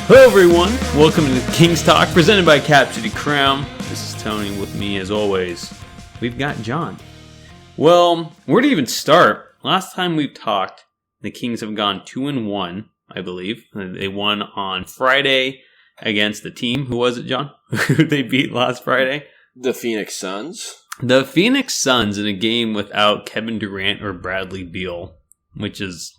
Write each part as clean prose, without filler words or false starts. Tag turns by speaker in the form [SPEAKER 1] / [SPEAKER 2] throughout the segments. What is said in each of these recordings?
[SPEAKER 1] Hello everyone, welcome to the Kings Talk presented by Cap City Crown. This is Tony with me as always. We've got John. Well, where to even start? Last time we talked, the Kings have gone 2-1, I believe. They won on Friday against the team. Who was it, John? Who they beat last Friday?
[SPEAKER 2] The Phoenix Suns.
[SPEAKER 1] The Phoenix Suns in a game without Kevin Durant or Bradley Beal, which is,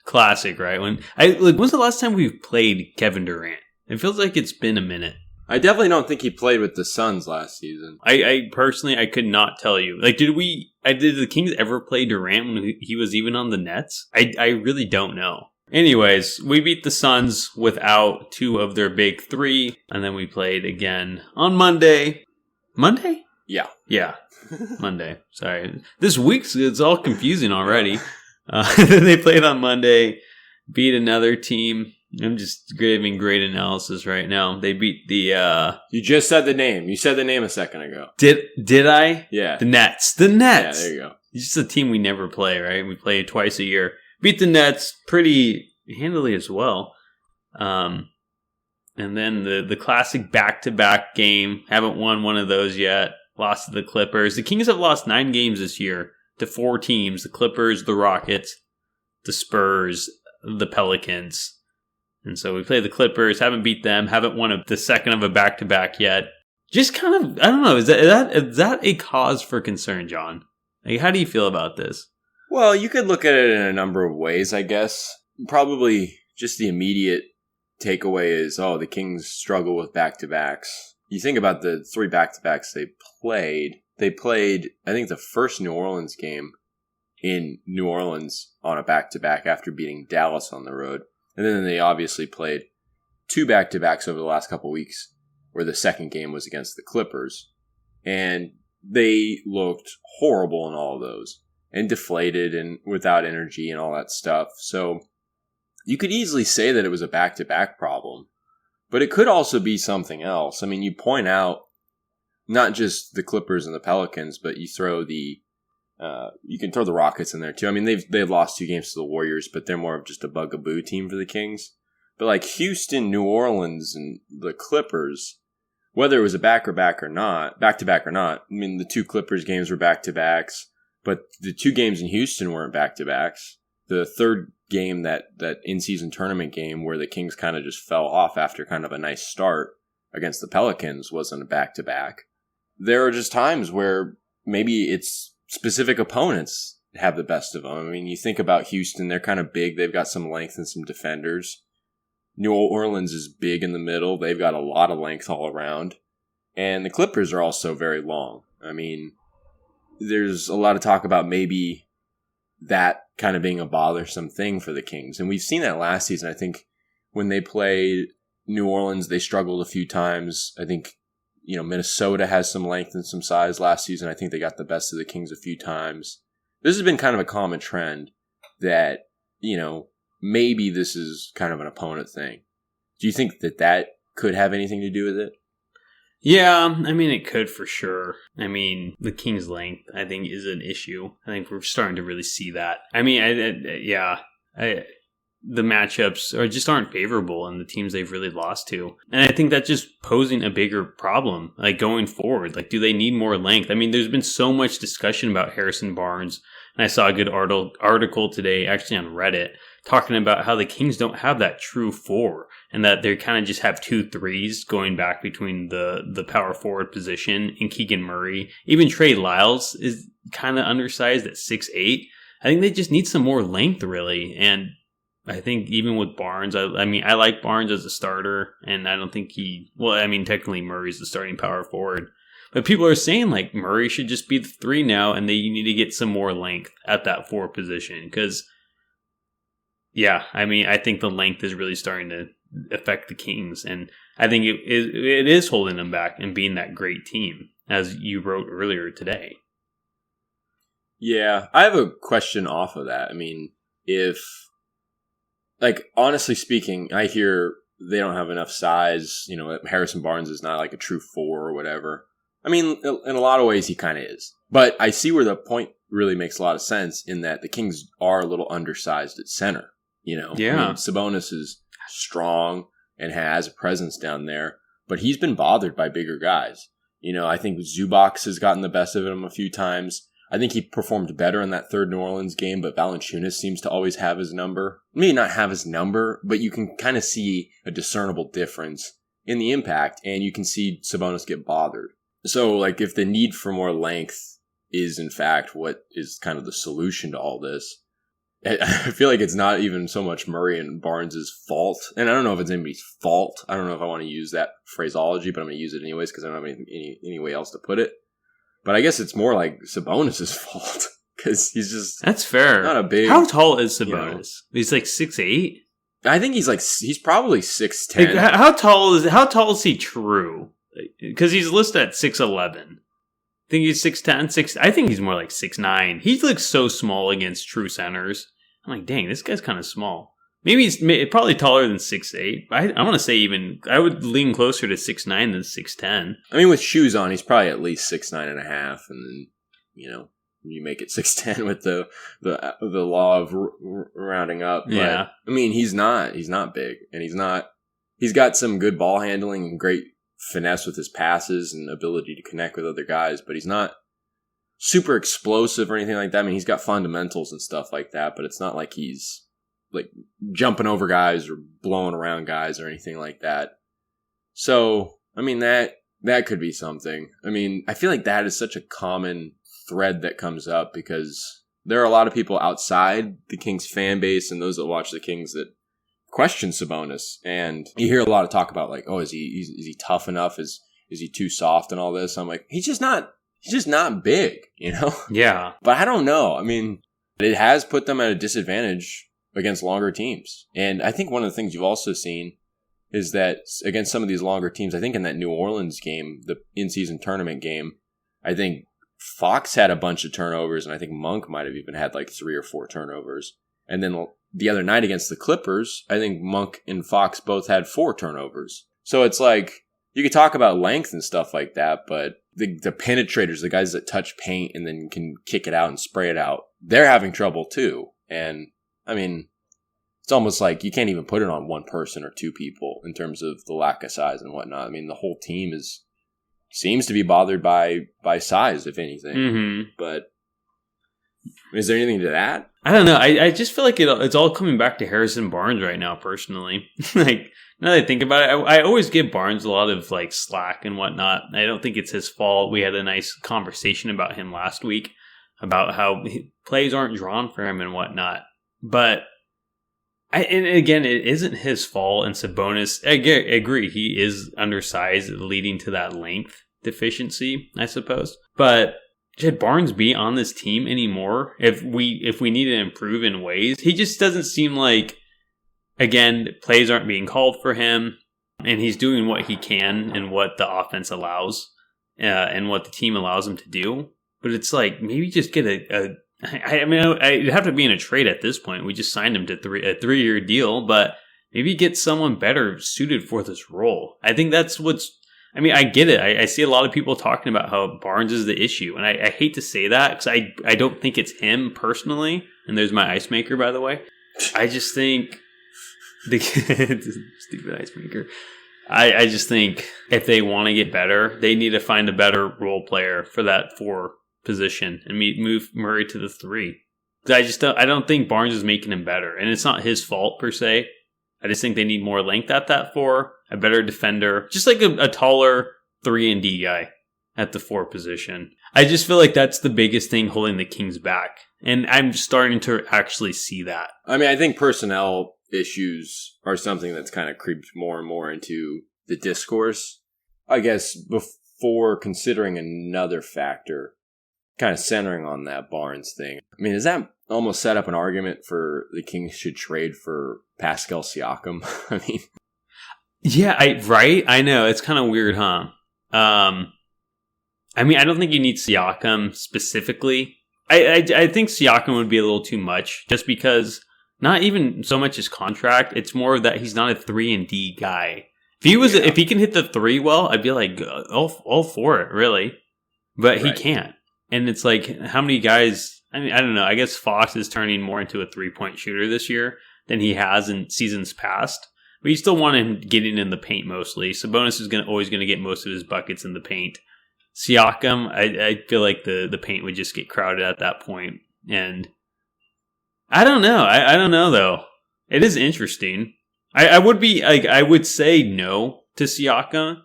[SPEAKER 1] classic, right? When's the last time we've played Kevin Durant? It feels like it's been a minute.
[SPEAKER 2] I definitely don't think he played with the Suns last season.
[SPEAKER 1] I personally, I could not tell you. Did the Kings ever play Durant when he was even on the Nets? I really don't know. Anyways, we beat the Suns without two of their big three, and then we played again on Monday. Monday?
[SPEAKER 2] Yeah.
[SPEAKER 1] Monday. Sorry. This week's, it's all confusing already. They played on Monday, beat another team. I'm just giving great analysis right now. They beat the...
[SPEAKER 2] You just said the name. You said the name a second ago.
[SPEAKER 1] Did I?
[SPEAKER 2] Yeah.
[SPEAKER 1] The Nets. Yeah,
[SPEAKER 2] there you go.
[SPEAKER 1] It's just a team we never play, right? We play twice a year. Beat the Nets pretty handily as well. And then the classic back-to-back game. Haven't won one of those yet. Lost to the Clippers. The Kings have lost 9 games this year to 4 teams. The Clippers, the Rockets, the Spurs, the Pelicans. And so we play the Clippers, haven't beat them, haven't won the second of a back-to-back yet. Just kind of, I don't know, is that a cause for concern, John? How do you feel about this?
[SPEAKER 2] Well, you could look at it in a number of ways, I guess. Probably just the immediate takeaway is, the Kings struggle with back-to-backs. You think about the 3 back-to-backs they played. They played, I think, the first New Orleans game in New Orleans on a back-to-back after beating Dallas on the road. And then they obviously played 2 back-to-backs over the last couple weeks, where the second game was against the Clippers. And they looked horrible in all of those, and deflated and without energy and all that stuff. So you could easily say that it was a back-to-back problem, but it could also be something else. I mean, you point out not just the Clippers and the Pelicans, but you throw you can throw the Rockets in there too. I mean, they've lost 2 games to the Warriors, but they're more of just a bugaboo team for the Kings. But like Houston, New Orleans, and the Clippers, whether it was a back-to-back or not, I mean, the 2 Clippers games were back-to-backs, but the 2 games in Houston weren't back-to-backs. The third game, that in-season tournament game where the Kings kind of just fell off after kind of a nice start against the Pelicans, wasn't a back-to-back. There are just times where maybe it's specific opponents have the best of them. I mean, you think about Houston, they're kind of big. They've got some length and some defenders. New Orleans is big in the middle. They've got a lot of length all around. And the Clippers are also very long. I mean, there's a lot of talk about maybe that kind of being a bothersome thing for the Kings. And we've seen that last season. I think when they played New Orleans, they struggled a few times. I think Minnesota has some length and some size last season. I think they got the best of the Kings a few times. This has been kind of a common trend that, maybe this is kind of an opponent thing. Do you think that could have anything to do with it?
[SPEAKER 1] Yeah, I mean, it could for sure. I mean, the Kings' length, I think, is an issue. I think we're starting to really see that. I mean, the matchups aren't favorable in the teams they've really lost to. And I think that's just posing a bigger problem, going forward. Do they need more length? I mean, there's been so much discussion about Harrison Barnes. And I saw a good article today, actually on Reddit, talking about how the Kings don't have that true 4 and that they kind of just have 2 threes going back between the power forward position and Keegan Murray. Even Trey Lyles is kind of undersized at 6'8". I think they just need some more length, really. And I think even with Barnes, I like Barnes as a starter, and I don't think technically Murray's the starting power forward. But people are saying, Murray should just be the 3 now, and you need to get some more length at that 4 position. Because, I think the length is really starting to affect the Kings, and I think it is holding them back and being that great team, as you wrote earlier today.
[SPEAKER 2] Yeah, I have a question off of that. I mean, honestly speaking, I hear they don't have enough size. Harrison Barnes is not a true 4 or whatever. I mean, in a lot of ways, he kind of is. But I see where the point really makes a lot of sense in that the Kings are a little undersized at center. Yeah. I mean, Sabonis is strong and has a presence down there, but he's been bothered by bigger guys. I think Zubac has gotten the best of him a few times. I think he performed better in that third New Orleans game, but Valanciunas seems to always have his number. Maybe not have his number, but you can kind of see a discernible difference in the impact, and you can see Sabonis get bothered. So, if the need for more length is, in fact, what is kind of the solution to all this, I feel like it's not even so much Murray and Barnes' fault. And I don't know if it's anybody's fault. I don't know if I want to use that phraseology, but I'm going to use it anyways because I don't have any way else to put it. But I guess it's more like Sabonis' fault because he's just...
[SPEAKER 1] That's fair.
[SPEAKER 2] Not a big...
[SPEAKER 1] How tall is Sabonis? He's 6'8"?
[SPEAKER 2] I think he's probably 6'10".
[SPEAKER 1] How tall is he true? Because he's listed at 6'11". I think he's 6'10", I think he's more like 6'9". He looks so small against true centers. I'm like, dang, this guy's kind of small. Maybe he's probably taller than 6'8". I want to say I would lean closer to 6'9" than 6'10".
[SPEAKER 2] I mean, with shoes on, he's probably at least 6'9.5", and then you make it 6'10" with the law of rounding up. But,
[SPEAKER 1] yeah,
[SPEAKER 2] I mean, he's not big, and he's got some good ball handling and great finesse with his passes and ability to connect with other guys, but he's not super explosive or anything like that. I mean, he's got fundamentals and stuff like that, but it's not like he's jumping over guys or blowing around guys or anything like that. So, I mean, that could be something. I mean, I feel like that is such a common thread that comes up because there are a lot of people outside the Kings fan base and those that watch the Kings that question Sabonis, and you hear a lot of talk about is he tough enough? Is he too soft and all this? I'm like, he's just not big,
[SPEAKER 1] Yeah.
[SPEAKER 2] But I don't know. I mean, it has put them at a disadvantage against longer teams. And I think one of the things you've also seen is that against some of these longer teams, I think in that New Orleans game, the in-season tournament game, I think Fox had a bunch of turnovers, and I think Monk might have even had 3 or 4 turnovers. And then the other night against the Clippers, I think Monk and Fox both had 4 turnovers. So it's you could talk about length and stuff like that, but the penetrators, the guys that touch paint and then can kick it out and spray it out, they're having trouble too. And I mean, it's almost like you can't even put it on one person or 2 people in terms of the lack of size and whatnot. I mean, the whole team seems to be bothered by size, if anything. Mm-hmm. But is there anything to that?
[SPEAKER 1] I don't know. I just feel like it's all coming back to Harrison Barnes right now, personally. Now that I think about it, I always give Barnes a lot of slack and whatnot. I don't think it's his fault. We had a nice conversation about him last week about how plays aren't drawn for him and whatnot. But and again, it isn't his fault. And Sabonis, I agree, he is undersized, leading to that length deficiency, I suppose. But should Barnes be on this team anymore? If we need to improve in ways, he just doesn't seem like. Again, plays aren't being called for him, and he's doing what he can and what the offense allows, and what the team allows him to do. But it's maybe just get it'd have to be in a trade at this point. We just signed him to a 3-year deal, but maybe get someone better suited for this role. I think that's I get it. I see a lot of people talking about how Barnes is the issue, and I hate to say that because I don't think it's him personally. And there's my ice maker, by the way. I just think the stupid ice maker. I just think if they want to get better, they need to find a better role player for that 4 position and move Murray to the 3. I don't think Barnes is making him better, and it's not his fault per se. I just think they need more length at that 4, a better defender, just a taller 3-and-D guy at the 4 position. I just feel like that's the biggest thing holding the Kings back, and I'm starting to actually see that.
[SPEAKER 2] I mean, I think personnel issues are something that's kind of creeped more and more into the discourse. I guess before considering another factor, kind of centering on that Barnes thing. I mean, does that almost set up an argument for the Kings should trade for Pascal Siakam? I mean,
[SPEAKER 1] yeah, right? I know. It's kind of weird, huh? I mean, I don't think you need Siakam specifically. I think Siakam would be a little too much just because not even so much his contract. It's more that he's not a 3-and-D guy. If he can hit the 3 well, I'd be all for it, really. But he can't. And it's how many guys, I mean, I don't know. I guess Fox is turning more into a 3-point shooter this year than he has in seasons past. But you still want him getting in the paint mostly. Sabonis is always going to get most of his buckets in the paint. Siakam, I feel like the paint would just get crowded at that point. And I don't know. I don't know, though. It is interesting. I would be like, I would say no to Siakam.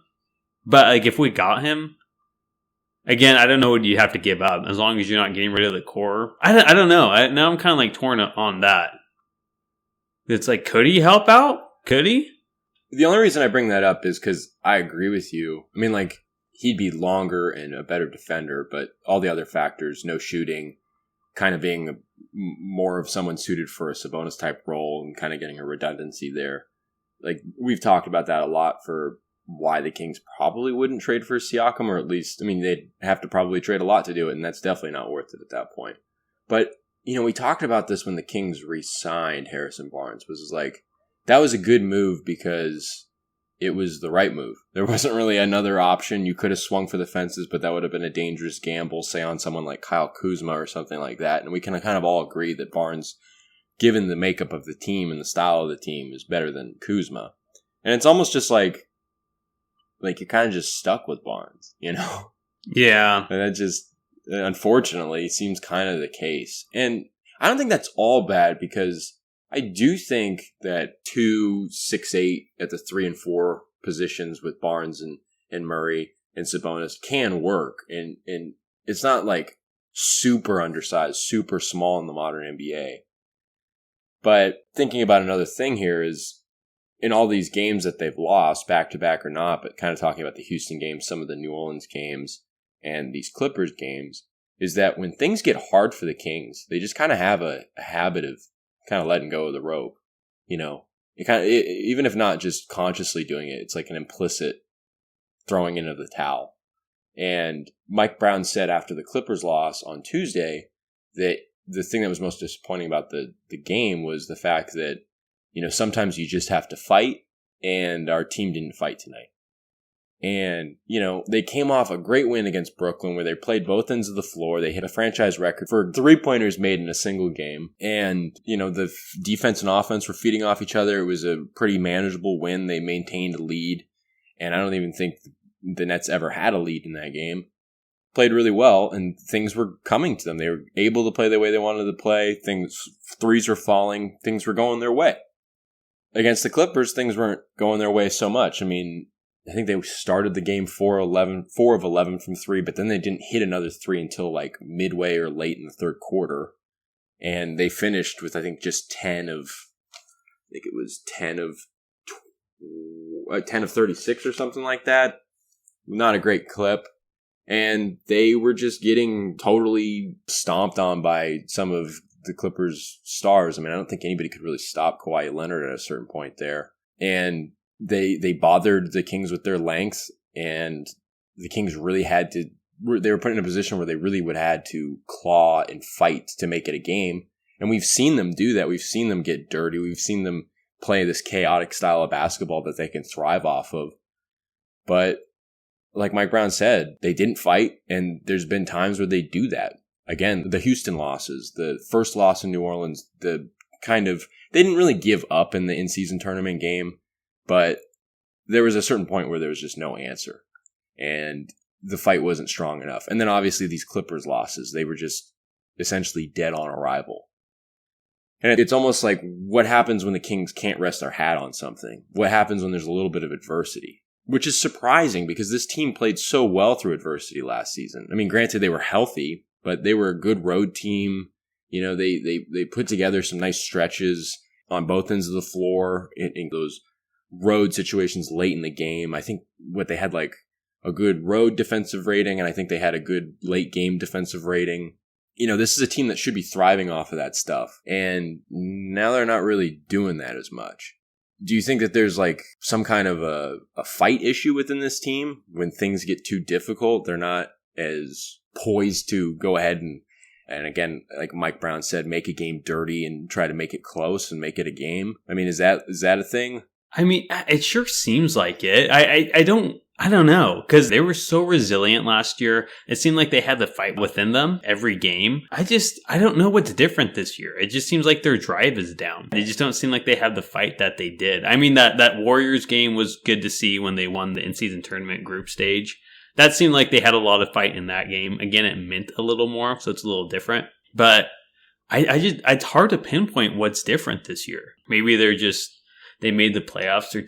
[SPEAKER 1] But like, if we got him, again, I don't know what you have to give up as long as you're not getting rid of the core. I don't know. Now I'm kind of like torn on that. It's like, could he help out? Could he?
[SPEAKER 2] The only reason I bring that up is because I agree with you. I mean, like, he'd be longer and a better defender, but all the other factors, no shooting, kind of being more of someone suited for a Sabonis type role and kind of getting a redundancy there. Like, we've talked about that a lot for why the Kings probably wouldn't trade for Siakam, or at least, I mean, they'd have to probably trade a lot to do it, and that's definitely not worth it at that point. But, you know, we talked about this when the Kings re-signed Harrison Barnes, was like, that was a good move because it was the right move. There wasn't really another option. You could have swung for the fences, but that would have been a dangerous gamble, say on someone like Kyle Kuzma or something like that. And we can kind of all agree that Barnes, given the makeup of the team and the style of the team, is better than Kuzma. And it's almost just like you're kind of just stuck with Barnes, you know?
[SPEAKER 1] Yeah.
[SPEAKER 2] And that just, unfortunately, seems kind of the case. And I don't think that's all bad, because I do think that 2-6-8 at the 3 and 4 positions with Barnes and Murray and Sabonis can work. And it's not like super undersized, super small in the modern NBA. But thinking about another thing here is, in all these games that they've lost, back-to-back or not, but kind of talking about the Houston games, some of the New Orleans games, and these Clippers games, is that when things get hard for the Kings, they just kind of have a habit of kind of letting go of the rope. You know, even if not just consciously doing it, it's like an implicit throwing into the towel. And Mike Brown said after the Clippers loss on Tuesday that the thing that was most disappointing about the game was the fact that, you know, sometimes you just have to fight, and our team didn't fight tonight. And, you know, they came off a great win against Brooklyn where they played both ends of the floor. They hit a franchise record for 3-pointers made in a single game. And, you know, the defense and offense were feeding off each other. It was a pretty manageable win. They maintained a lead. And I don't even think the Nets ever had a lead in that game. Played really well, and things were coming to them. They were able to play the way they wanted to play. Threes were falling. Things were going their way. Against the Clippers, things weren't going their way so much. I mean, I think they started the game 4 of 11 from 3, but then they didn't hit another 3 until like midway or late in the third quarter. And they finished with, I think, just 10 of 36 or something like that. Not a great clip. And they were just getting totally stomped on by some of the Clippers' stars. I mean, I don't think anybody could really stop Kawhi Leonard at a certain point there. And they bothered the Kings with their length, and the Kings really had to, they were put in a position where they really would have had to claw and fight to make it a game. And we've seen them do that. We've seen them get dirty. We've seen them play this chaotic style of basketball that they can thrive off of. But like Mike Brown said, they didn't fight, and there's been times where they do that. Again, the Houston losses, the first loss in New Orleans, they didn't really give up in the in-season tournament game, but there was a certain point where there was just no answer, and the fight wasn't strong enough. And then obviously these Clippers losses, they were just essentially dead on arrival. And it's almost like, what happens when the Kings can't rest their hat on something? What happens when there's a little bit of adversity? Which is surprising, because this team played so well through adversity last season. I mean, granted, they were healthy, but they were a good road team. You know, they put together some nice stretches on both ends of the floor in those road situations late in the game. I think they had like a good road defensive rating, and I think they had a good late game defensive rating. You know, this is a team that should be thriving off of that stuff. And now they're not really doing that as much. Do you think that there's like some kind of a fight issue within this team? When things get too difficult, they're not as poised to go ahead and again, like Mike Brown said, make a game dirty and try to make it close and make it a game? I mean, is that a thing?
[SPEAKER 1] I mean, it sure seems like it. I don't I don't know, because they were so resilient last year. It seemed like they had the fight within them every game. I don't know what's different this year. It just seems like their drive is down. They just don't seem like they have the fight that they did. I mean, that Warriors game was good to see when they won the in-season tournament group stage. That seemed like they had a lot of fight in that game. Again, it meant a little more, so it's a little different. But it's hard to pinpoint what's different this year. Maybe they made the playoffs. They're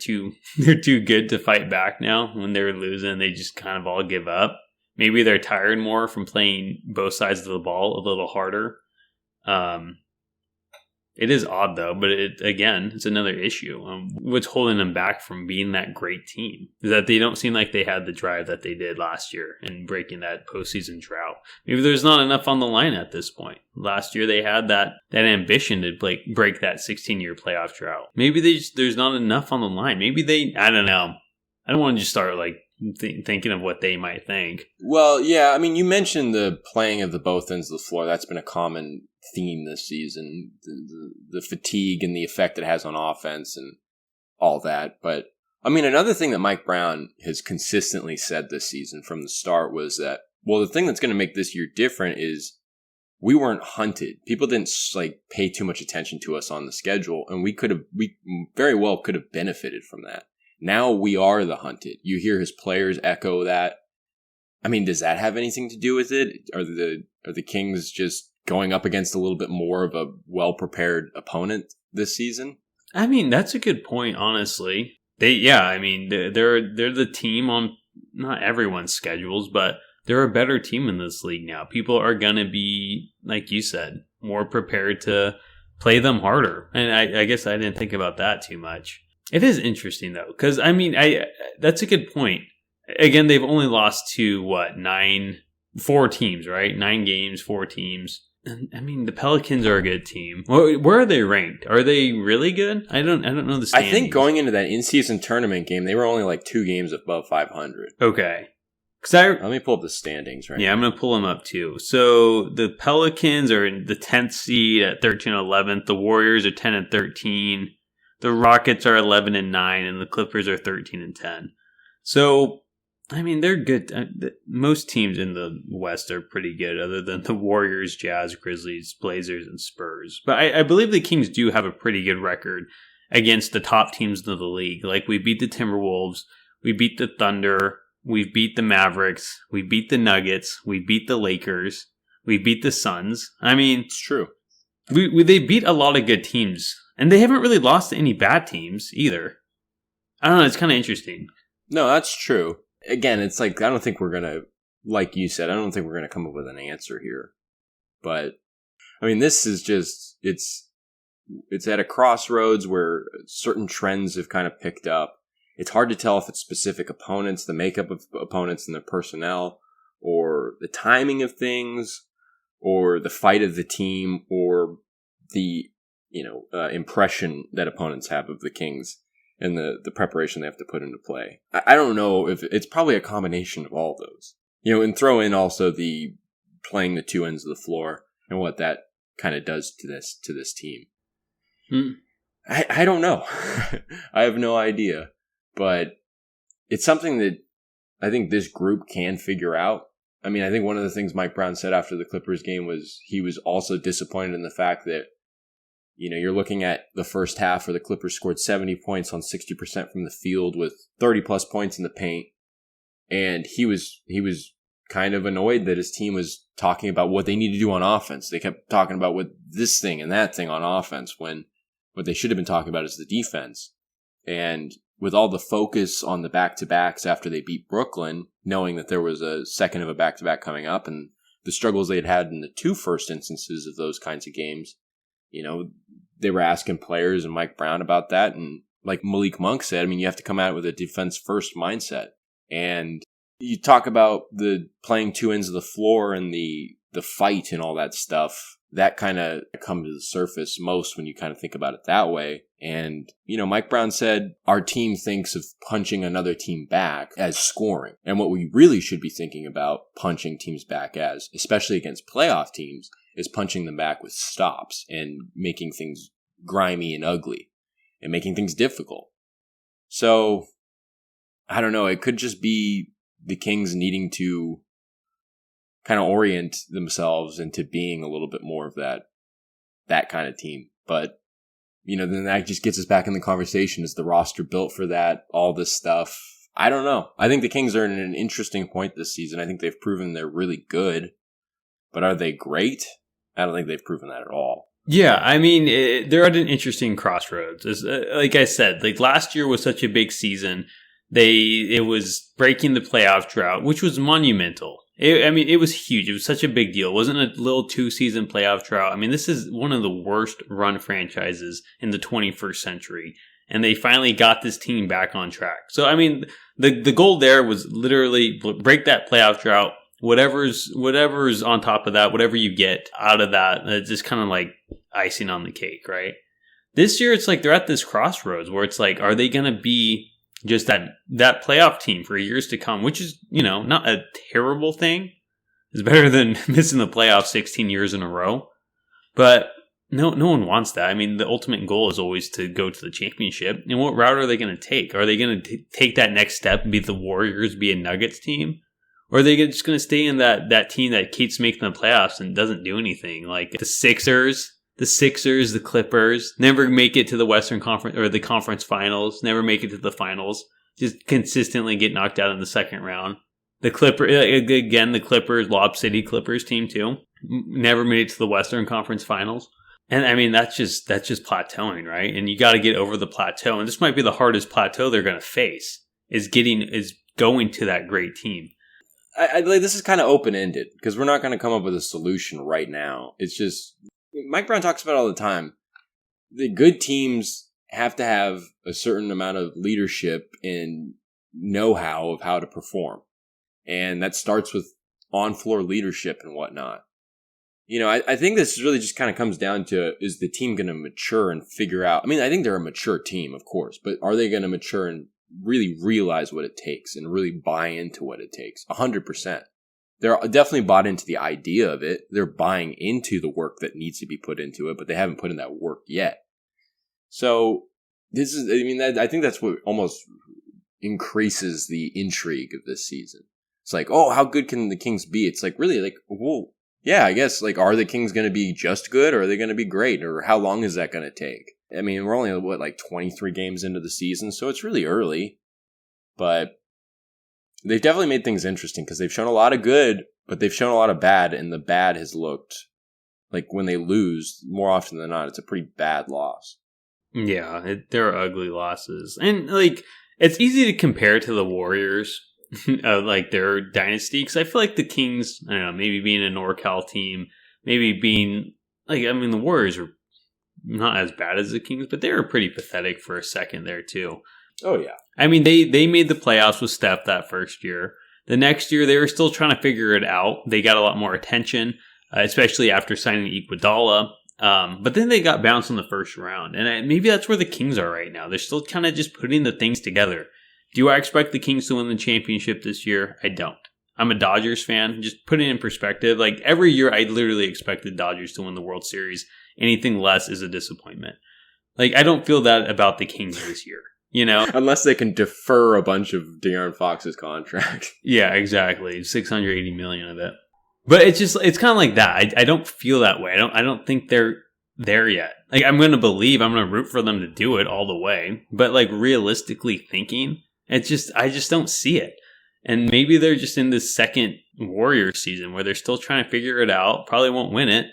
[SPEAKER 1] too good to fight back now. When they're losing, they just kind of all give up. Maybe they're tired more from playing both sides of the ball a little harder. It is odd though, but it's another issue. What's holding them back from being that great team is that they don't seem like they had the drive that they did last year and breaking that postseason drought. Maybe there's not enough on the line at this point. Last year they had that ambition to break that 16-year playoff drought. Maybe there's not enough on the line. Maybe I don't know. I don't want to just start thinking of what they might think.
[SPEAKER 2] Well, yeah, I mean, you mentioned the playing of the both ends of the floor. That's been a common theme this season, the fatigue and the effect it has on offense and all that. But, I mean, another thing that Mike Brown has consistently said this season from the start was that, well, the thing that's going to make this year different is we weren't hunted. People didn't pay too much attention to us on the schedule, and we very well could have benefited from that. Now we are the hunted. You hear his players echo that. I mean, does that have anything to do with it? Are the Kings just going up against a little bit more of a well-prepared opponent this season?
[SPEAKER 1] I mean, that's a good point, honestly. They're the team on not everyone's schedules, but they're a better team in this league now. People are going to be, like you said, more prepared to play them harder. And I guess I didn't think about that too much. It is interesting, though, because, I mean, that's a good point. Again, they've only lost to, 4 teams, right? 9 games, 4 teams. And, I mean, the Pelicans are a good team. Where are they ranked? Are they really good? I don't know the standings.
[SPEAKER 2] I think going into that in-season tournament game, they were only 2 games above 500.
[SPEAKER 1] Okay.
[SPEAKER 2] Let me pull up the standings right now.
[SPEAKER 1] Yeah, I'm going to pull them up, too. So, the Pelicans are in the 10th seed at 13-11th. The Warriors are 10-13. The Rockets are 11-9, and the Clippers are 13-10. So, I mean, they're good. Most teams in the West are pretty good, other than the Warriors, Jazz, Grizzlies, Blazers, and Spurs. But I believe the Kings do have a pretty good record against the top teams of the league. We beat the Timberwolves, we beat the Thunder, we beat the Mavericks, we beat the Nuggets, we beat the Lakers, we beat the Suns. I mean,
[SPEAKER 2] it's true.
[SPEAKER 1] They beat a lot of good teams. And they haven't really lost to any bad teams either. I don't know. It's kind of interesting.
[SPEAKER 2] No, that's true. Again, it's I don't think we're going to, like you said, I don't think we're going to come up with an answer here. But, I mean, this is just, it's at a crossroads where certain trends have kind of picked up. It's hard to tell if it's specific opponents, the makeup of opponents and their personnel, or the timing of things, or the fight of the team, or the impression that opponents have of the Kings and the preparation they have to put into play. I don't know if it's probably a combination of all those, and throw in also the playing the 2 ends of the floor and what that kind of does to this team. I don't know. I have no idea, but it's something that I think this group can figure out. I mean, I think one of the things Mike Brown said after the Clippers game was he was also disappointed in the fact that you're looking at the first half where the Clippers scored 70 points on 60% from the field with 30-plus points in the paint. And he was kind of annoyed that his team was talking about what they need to do on offense. They kept talking about what this thing and that thing on offense when what they should have been talking about is the defense. And with all the focus on the back-to-backs after they beat Brooklyn, knowing that there was a second of a back-to-back coming up and the struggles they had in the 2 first instances of those kinds of games, they were asking players and Mike Brown about that. And like Malik Monk said, I mean, you have to come at it with a defense-first mindset. And you talk about the playing 2 ends of the floor and the fight and all that stuff. That kind of comes to the surface most when you kind of think about it that way. And, Mike Brown said, our team thinks of punching another team back as scoring. And what we really should be thinking about punching teams back as, especially against playoff teams, is punching them back with stops and making things grimy and ugly and making things difficult. So, I don't know. It could just be the Kings needing to kind of orient themselves into being a little bit more of that kind of team. But, then that just gets us back in the conversation. Is the roster built for that? All this stuff. I don't know. I think the Kings are in an interesting point this season. I think they've proven they're really good. But are they great? I don't think they've proven that at all.
[SPEAKER 1] Yeah, I mean, they're at an interesting crossroads. Like I said, like last year was such a big season. It was breaking the playoff drought, which was monumental. It was huge. It was such a big deal. It wasn't a little 2-season playoff drought. I mean, this is one of the worst run franchises in the 21st century. And they finally got this team back on track. So, I mean, the goal there was literally break that playoff drought. Whatever's on top of that, whatever you get out of that, it's just kind of like icing on the cake, right? This year, it's like they're at this crossroads where it's like, are they going to be just that playoff team for years to come, which is, not a terrible thing. It's better than missing the playoffs 16 years in a row. But no one wants that. I mean, the ultimate goal is always to go to the championship. And what route are they going to take? Are they going to take that next step and be the Warriors, be a Nuggets team? Or are they just going to stay in that team that keeps making the playoffs and doesn't do anything? Like the Sixers, the Clippers, never make it to the Western Conference or the conference finals, never make it to the finals, just consistently get knocked out in the second round. The Clippers, Lob City Clippers team too, never made it to the Western Conference finals. And I mean, that's just plateauing, right? And you got to get over the plateau. And this might be the hardest plateau they're going to face is going to that great team.
[SPEAKER 2] I believe this is kind of open-ended because we're not going to come up with a solution right now. It's just, Mike Brown talks about it all the time. The good teams have to have a certain amount of leadership and know-how of how to perform. And that starts with on-floor leadership and whatnot. I think this really just kind of comes down to, is the team going to mature and figure out? I mean, I think they're a mature team, of course, but are they going to mature and really realize what it takes and really buy into what it takes? 100%. They're definitely bought into the idea of it. They're buying into the work that needs to be put into it, but they haven't put in that work yet. So I think that's what almost increases the intrigue of this season. It's like, oh, how good can the Kings be? It's like, really, like, well, yeah, I guess, like, are the Kings going to be just good or are they going to be great? Or how long is that going to take? I mean, we're only, 23 games into the season, so it's really early. But they've definitely made things interesting because they've shown a lot of good, but they've shown a lot of bad, and the bad has looked like when they lose, more often than not, it's a pretty bad loss.
[SPEAKER 1] Yeah, they're ugly losses. And, it's easy to compare to the Warriors, their dynasty, because I feel like the Kings, I don't know, maybe being a NorCal team, maybe being, the Warriors are not as bad as the Kings, but they were pretty pathetic for a second there, too.
[SPEAKER 2] Oh, yeah.
[SPEAKER 1] I mean, they made the playoffs with Steph that first year. The next year, they were still trying to figure it out. They got a lot more attention, especially after signing Iguodala. But then they got bounced in the first round. And maybe that's where the Kings are right now. They're still kind of just putting the things together. Do I expect the Kings to win the championship this year? I don't. I'm a Dodgers fan. Just put it in perspective. Every year, I literally expect the Dodgers to win the World Series. Anything less is a disappointment. I don't feel that about the Kings this year.
[SPEAKER 2] Unless they can defer a bunch of De'Aaron Fox's contract.
[SPEAKER 1] Yeah, exactly. $680 million of it. But it's kind of like that. I don't feel that way. I don't think they're there yet. I'm going to root for them to do it all the way. But realistically thinking, I just don't see it. And maybe they're just in this second Warriors season where they're still trying to figure it out. Probably won't win it.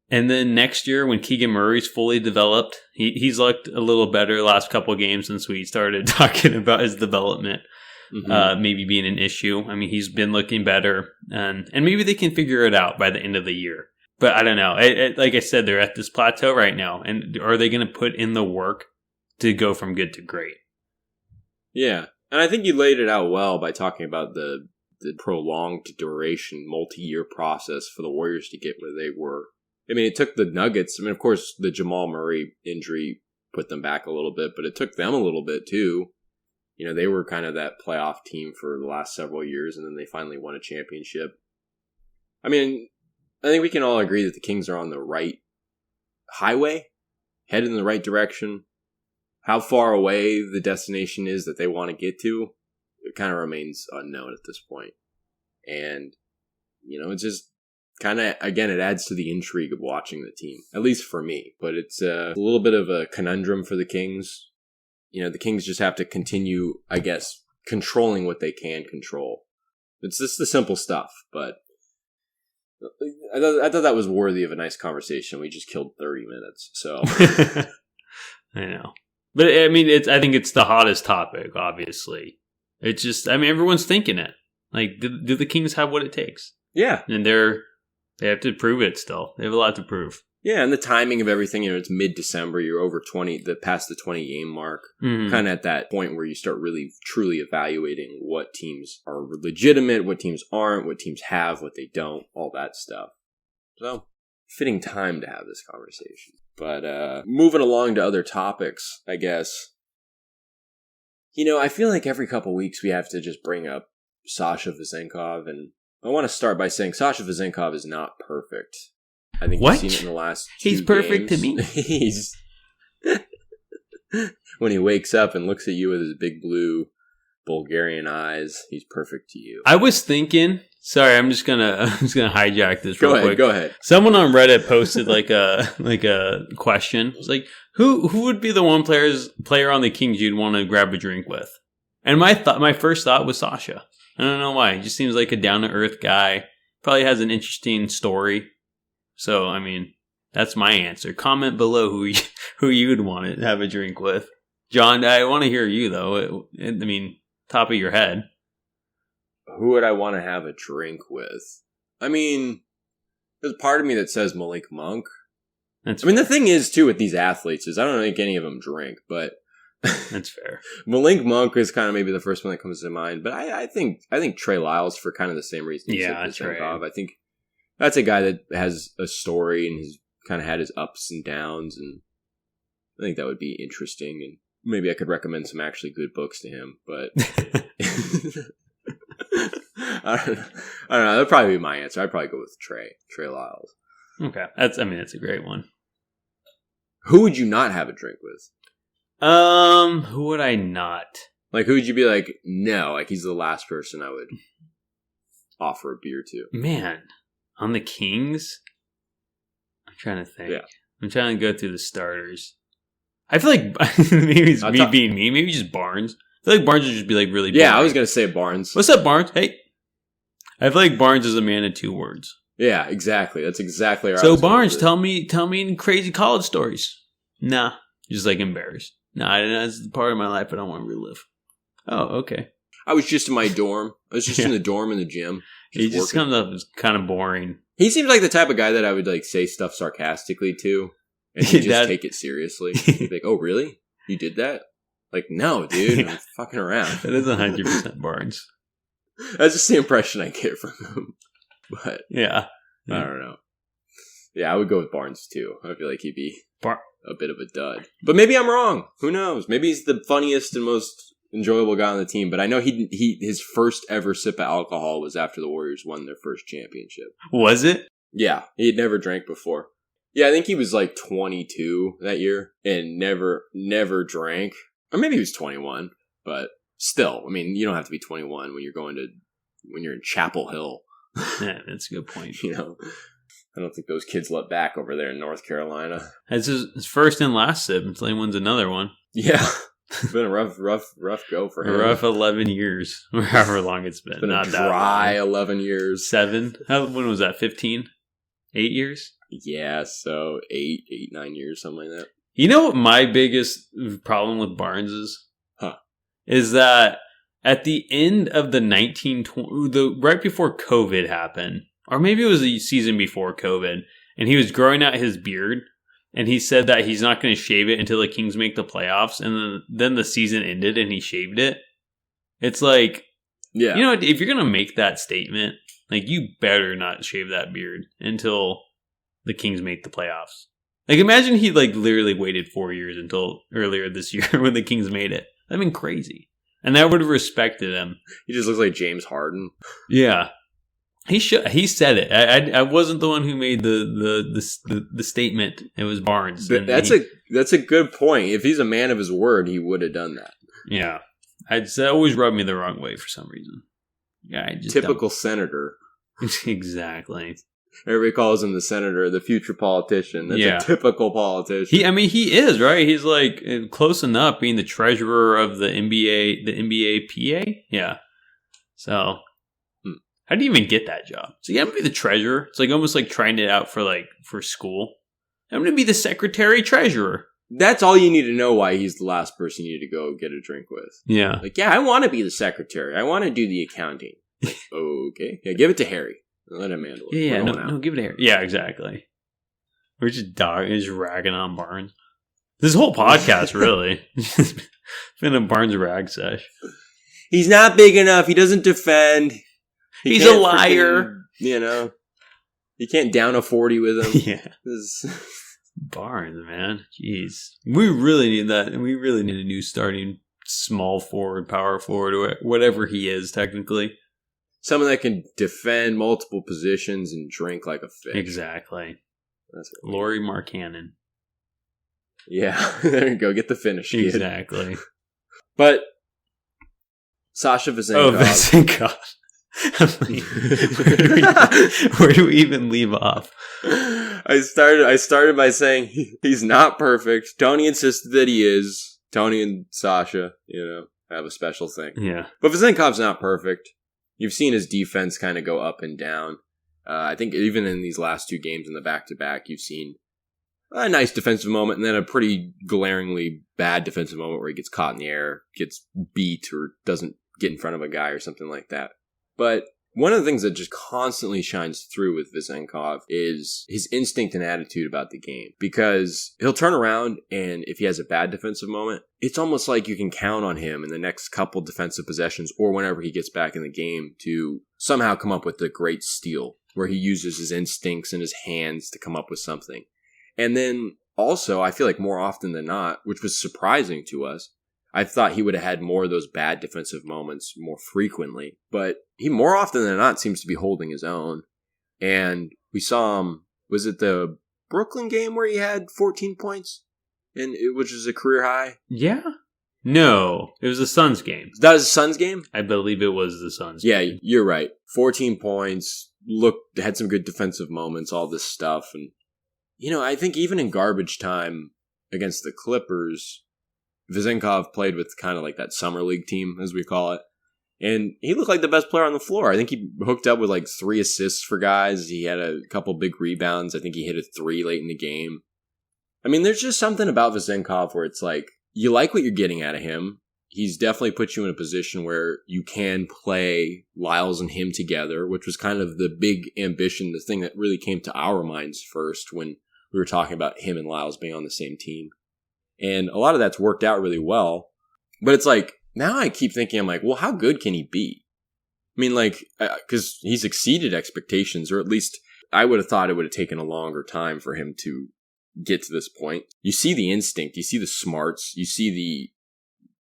[SPEAKER 1] And then next year, when Keegan Murray's fully developed, he's looked a little better the last couple of games since we started talking about his development, maybe being an issue. I mean, he's been looking better, and maybe they can figure it out by the end of the year. But I don't know. Like I said, they're at this plateau right now, and are they going to put in the work to go from good to great?
[SPEAKER 2] Yeah, and I think you laid it out well by talking about the prolonged duration, multi-year process for the Warriors to get where they were. I mean, it took the Nuggets. I mean, of course, the Jamal Murray injury put them back a little bit, but it took them a little bit too. They were kind of that playoff team for the last several years, and then they finally won a championship. I mean, I think we can all agree that the Kings are on the right highway, headed in the right direction. How far away the destination is that they want to get to, kind of remains unknown at this point. And, it's just kind of, again, it adds to the intrigue of watching the team, at least for me. But it's a little bit of a conundrum for the Kings. The Kings just have to continue, I guess, controlling what they can control. It's just the simple stuff, but I thought that was worthy of a nice conversation. We just killed 30 minutes, so.
[SPEAKER 1] I know. But, I mean, I think it's the hottest topic, obviously. It's just, I mean, everyone's thinking it. Like, do the Kings have what it takes?
[SPEAKER 2] Yeah.
[SPEAKER 1] And they have to prove it still. They have a lot to prove.
[SPEAKER 2] Yeah, and the timing of everything, it's mid-December, you're over past the 20-game mark. Mm-hmm. Kind of at that point where you start really, truly evaluating what teams are legitimate, what teams aren't, what teams have, what they don't, all that stuff. So, fitting time to have this conversation. But moving along to other topics, I guess. I feel like every couple weeks we have to just bring up Sasha Vezenkov, and I want to start by saying Sasha Vezenkov is not perfect. I think you've seen it in the last 2
[SPEAKER 1] He's perfect
[SPEAKER 2] games.
[SPEAKER 1] to me.
[SPEAKER 2] He's when he wakes up and looks at you with his big blue Bulgarian eyes, he's perfect to you.
[SPEAKER 1] I was thinking, sorry, I'm just gonna hijack this real quick.
[SPEAKER 2] Go ahead.
[SPEAKER 1] Someone on Reddit posted like a question. It's like, who would be the one player on the Kings you'd want to grab a drink with? And my first thought was Sasha. I don't know why. He just seems like a down to earth guy. Probably has an interesting story. So, I mean, that's my answer. Comment below who you would want to have a drink with. John, I want to hear you, though. I mean, top of your head.
[SPEAKER 2] Who would I want to have a drink with? I mean, there's a part of me that says Malik Monk. The thing is, too, with these athletes is I don't think any of them drink, but...
[SPEAKER 1] That's fair.
[SPEAKER 2] Malik Monk is kind of maybe the first one that comes to mind, but I think Trey Lyles for kind of the same reason.
[SPEAKER 1] Yeah, Trey.
[SPEAKER 2] I think that's a guy that has a story and has kind of had his ups and downs, and I think that would be interesting. And maybe I could recommend some actually good books to him, but I don't know. That'd probably be my answer. I'd probably go with Trey Lyles.
[SPEAKER 1] Okay, that's a great one.
[SPEAKER 2] Who would you not have a drink with?
[SPEAKER 1] Who would I not?
[SPEAKER 2] Like, who would you be like, no, like he's the last person I would offer a beer to?
[SPEAKER 1] Man, on the Kings? I'm trying to think.
[SPEAKER 2] Yeah.
[SPEAKER 1] I'm trying to go through the starters. I feel like maybe it's me being me. Maybe just Barnes. I feel like Barnes would just be like really boring.
[SPEAKER 2] Yeah, I was going to say Barnes.
[SPEAKER 1] What's up, Barnes? Hey. I feel like Barnes is a man of 2 words.
[SPEAKER 2] Yeah, exactly. That's exactly right.
[SPEAKER 1] So Barnes, tell me crazy college stories. Nah, just like embarrassed. Nah, that's the part of my life I don't want to relive. Oh, okay.
[SPEAKER 2] I was just in my dorm. I was just in the dorm in the gym.
[SPEAKER 1] He just comes up as kind of boring.
[SPEAKER 2] He seems like the type of guy that I would like say stuff sarcastically to, and he'd just take it seriously. Like, oh, really? You did that? Like, no, dude. I'm fucking around.
[SPEAKER 1] That is 100% Barnes.
[SPEAKER 2] That's just the impression I get from him. But
[SPEAKER 1] yeah.
[SPEAKER 2] I don't know. Yeah, I would go with Barnes too. I feel like he'd be a bit of a dud. But maybe I'm wrong. Who knows? Maybe he's the funniest and most enjoyable guy on the team. But I know his first ever sip of alcohol was after the Warriors won their first championship.
[SPEAKER 1] Was it?
[SPEAKER 2] Yeah. He had never drank before. Yeah, I think he was like 22 that year and never drank. Or maybe he was 21. But still, I mean, you don't have to be 21 when you're in Chapel Hill.
[SPEAKER 1] Yeah, that's a good point.
[SPEAKER 2] I don't think those kids let back over there in North Carolina.
[SPEAKER 1] That's his first and last sip until he wins another one.
[SPEAKER 2] Yeah. It's been a rough go for him.
[SPEAKER 1] A rough 11 years, or however long it's been.
[SPEAKER 2] It's been not a dry 11 years.
[SPEAKER 1] 7? When was that, 15? 8 years?
[SPEAKER 2] Yeah, so 9 years, something like that.
[SPEAKER 1] You know what my biggest problem with Barnes is? Is that at the end of the right before COVID happened, or maybe it was the season before COVID, and he was growing out his beard, and he said that he's not going to shave it until the Kings make the playoffs, and then the season ended and he shaved it. It's like,
[SPEAKER 2] yeah,
[SPEAKER 1] you know, if you're going to make that statement, like, you better not shave that beard until the Kings make the playoffs. Like, imagine he like literally waited 4 years until earlier this year when the Kings made it. That'd been crazy. And I would have respected him.
[SPEAKER 2] He just looks like James Harden.
[SPEAKER 1] Yeah. He said it. I wasn't the one who made the statement. It was Barnes.
[SPEAKER 2] That's a good point. If he's a man of his word, he would have done that.
[SPEAKER 1] Yeah. That always rubbed me the wrong way for some reason. Yeah, I just
[SPEAKER 2] Typical senator.
[SPEAKER 1] Exactly.
[SPEAKER 2] Everybody calls him the senator, the future politician. That's a typical politician.
[SPEAKER 1] He is, right? He's like close enough being the treasurer of the NBA PA. Yeah. So, how do you even get that job? So, I'm going to be the treasurer. It's like almost like trying it out for school. I'm going to be the secretary treasurer.
[SPEAKER 2] That's all you need to know why he's the last person you need to go get a drink with.
[SPEAKER 1] Yeah.
[SPEAKER 2] Like, I want to be the secretary. I want to do the accounting. Like, okay. Yeah, give it to Harry. Let him handle it.
[SPEAKER 1] Yeah, no, give it to Harry. Yeah, exactly. We're just ragging on Barnes. This whole podcast, really. It's been a Barnes rag sesh.
[SPEAKER 2] He's not big enough. He doesn't defend.
[SPEAKER 1] He's a liar.
[SPEAKER 2] You can't down a 40 with him.
[SPEAKER 1] Yeah. Barnes, man. Jeez. We really need that. And we really need a new starting small forward, power forward, or whatever he is, technically.
[SPEAKER 2] Someone that can defend multiple positions and drink like a fish.
[SPEAKER 1] Exactly. That's what Lauri Markkanen.
[SPEAKER 2] Yeah. There you go. Get the finish, kid.
[SPEAKER 1] Exactly.
[SPEAKER 2] But Sasha Vezenkov.
[SPEAKER 1] Oh, Vezenkov. Where do we even leave off?
[SPEAKER 2] I started by saying he's not perfect. Tony insisted that he is. Tony and Sasha, have a special thing.
[SPEAKER 1] Yeah.
[SPEAKER 2] But Vezenkov's not perfect. You've seen his defense kind of go up and down. I think even in these last two games in the back-to-back, you've seen a nice defensive moment and then a pretty glaringly bad defensive moment where he gets caught in the air, gets beat, or doesn't get in front of a guy or something like that. But one of the things that just constantly shines through with Vezenkov is his instinct and attitude about the game. Because he'll turn around, and if he has a bad defensive moment, it's almost like you can count on him in the next couple defensive possessions or whenever he gets back in the game to somehow come up with a great steal where he uses his instincts and his hands to come up with something. And then also, I feel like more often than not, which was surprising to us, I thought he would have had more of those bad defensive moments more frequently, but he more often than not seems to be holding his own. And we saw him, was it the Brooklyn game where he had 14 points, which is a career high?
[SPEAKER 1] Yeah. No, it was the Suns game.
[SPEAKER 2] That was the Suns game?
[SPEAKER 1] I believe it was the Suns game.
[SPEAKER 2] Yeah, you're right. 14 points, had some good defensive moments, all this stuff. And, I think even in garbage time against the Clippers, Vezenkov played with kind of like that summer league team, as we call it. And he looked like the best player on the floor. I think he hooked up with like 3 assists for guys. He had a couple big rebounds. I think he hit a 3 late in the game. I mean, there's just something about Vezenkov where it's like, you like what you're getting out of him. He's definitely put you in a position where you can play Lyles and him together, which was kind of the big ambition, the thing that really came to our minds first when we were talking about him and Lyles being on the same team. And a lot of that's worked out really well. But it's like, now I keep thinking, I'm like, well, how good can he be? I mean, like, because he's exceeded expectations, or at least I would have thought it would have taken a longer time for him to get to this point. You see the instinct, you see the smarts, you see the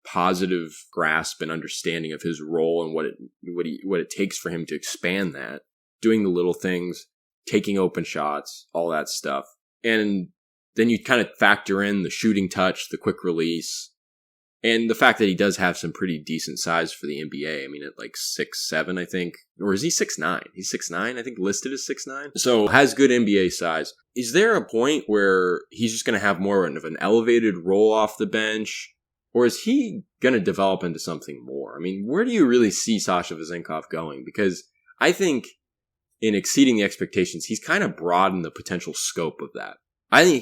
[SPEAKER 2] positive grasp and understanding of his role and what it takes for him to expand that, doing the little things, taking open shots, all that stuff. And then you kind of factor in the shooting touch, the quick release, and the fact that he does have some pretty decent size for the NBA. I mean, at like 6'7", I think. Or is he 6'9"? He's 6'9", I think, listed as 6'9". So has good NBA size. Is there a point where he's just going to have more of an elevated role off the bench? Or is he going to develop into something more? I mean, where do you really see Sasha Vezenkov going? Because I think in exceeding the expectations, he's kind of broadened the potential scope of that. I think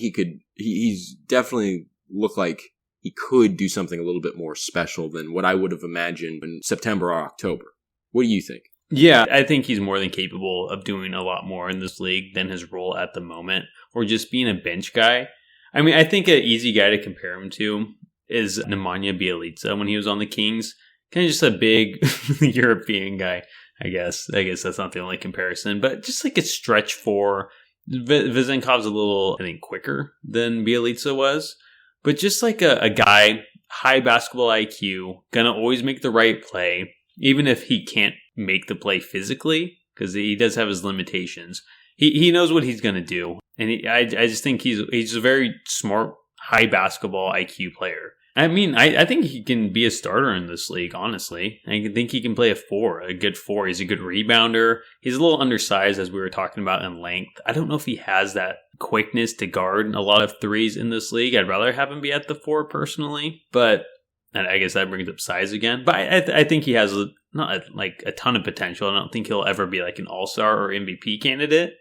[SPEAKER 2] he's definitely looked like he could do something a little bit more special than what I would have imagined in September or October. What do you think?
[SPEAKER 1] Yeah, I think he's more than capable of doing a lot more in this league than his role at the moment, or just being a bench guy. I mean, I think an easy guy to compare him to is Nemanja Bjelica when he was on the Kings. Kind of just a big European guy, I guess. I guess that's not the only comparison, but just like a stretch four. Vezenkov's a little, I think, quicker than Bjelica was, but just like a guy, high basketball IQ, gonna always make the right play, even if he can't make the play physically, because he does have his limitations. He knows what he's gonna do, and I just think he's a very smart, high basketball IQ player. I mean, I think he can be a starter in this league, honestly. I think he can play a good four. He's a good rebounder. He's a little undersized, as we were talking about, in length. I don't know if he has that quickness to guard a lot of threes in this league. I'd rather have him be at the four personally, but and I guess that brings up size again. But I think he has not like a ton of potential. I don't think he'll ever be like an all-star or MVP candidate.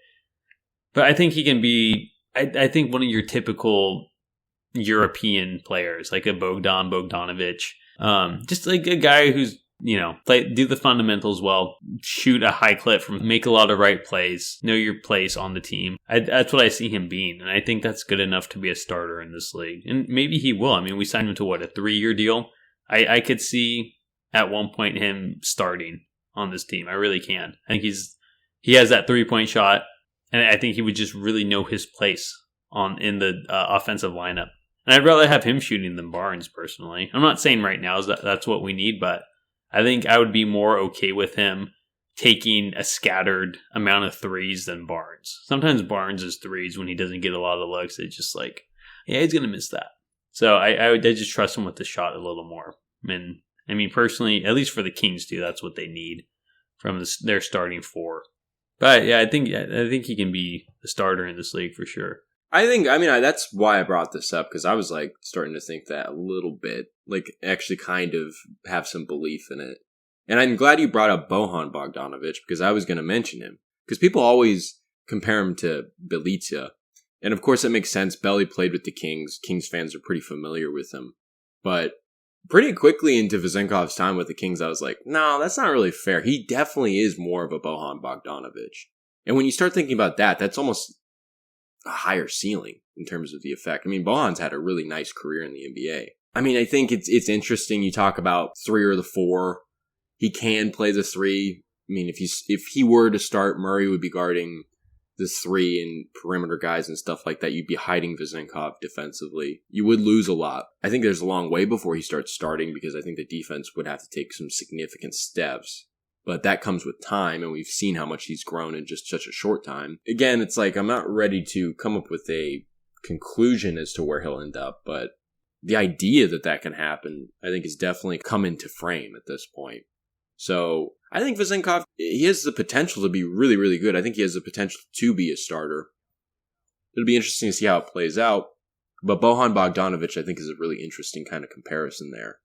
[SPEAKER 1] But I think he can be, I think, one of your typical European players, like a Bogdanovic. Just like a guy who's, do the fundamentals well, shoot a high clip, make a lot of right plays, know your place on the team. That's what I see him being. And I think that's good enough to be a starter in this league. And maybe he will. I mean, we signed him to a 3-year deal? I could see at one point him starting on this team. I really can. I think he has that 3-point shot. And I think he would just really know his place in the offensive lineup. And I'd rather have him shooting than Barnes, personally. I'm not saying right now that's what we need, but I think I would be more okay with him taking a scattered amount of threes than Barnes. Sometimes Barnes' threes, when he doesn't get a lot of looks, it's just like, yeah, he's going to miss that. So I just trust him with the shot a little more. And I mean, personally, at least for the Kings too, that's what they need from their starting four. But yeah, I think he can be a starter in this league for sure.
[SPEAKER 2] That's why I brought this up, because I was like starting to think that a little bit, like actually kind of have some belief in it. And I'm glad you brought up Bojan Bogdanovic, because I was going to mention him, because people always compare him to Bjelica. And of course, it makes sense. Belly played with the Kings. Kings fans are pretty familiar with him. But pretty quickly into Vezenkov's time with the Kings, I was like, no, that's not really fair. He definitely is more of a Bojan Bogdanovic. And when you start thinking about that, that's almost a higher ceiling in terms of the effect. I mean, Bojan's had a really nice career in the NBA. I mean, I think it's interesting. You talk about 3 or the 4. He can play the 3. I mean, if he were to start, Murray would be guarding the 3 and perimeter guys and stuff like that. You'd be hiding Vezenkov defensively. You would lose a lot. I think there's a long way before he starts starting, because I think the defense would have to take some significant steps. But that comes with time, and we've seen how much he's grown in just such a short time. Again, it's like I'm not ready to come up with a conclusion as to where he'll end up, but the idea that can happen, I think, has definitely come into frame at this point. So I think Vezenkov, he has the potential to be really, really good. I think he has the potential to be a starter. It'll be interesting to see how it plays out. But Bojan Bogdanovic, I think, is a really interesting kind of comparison there.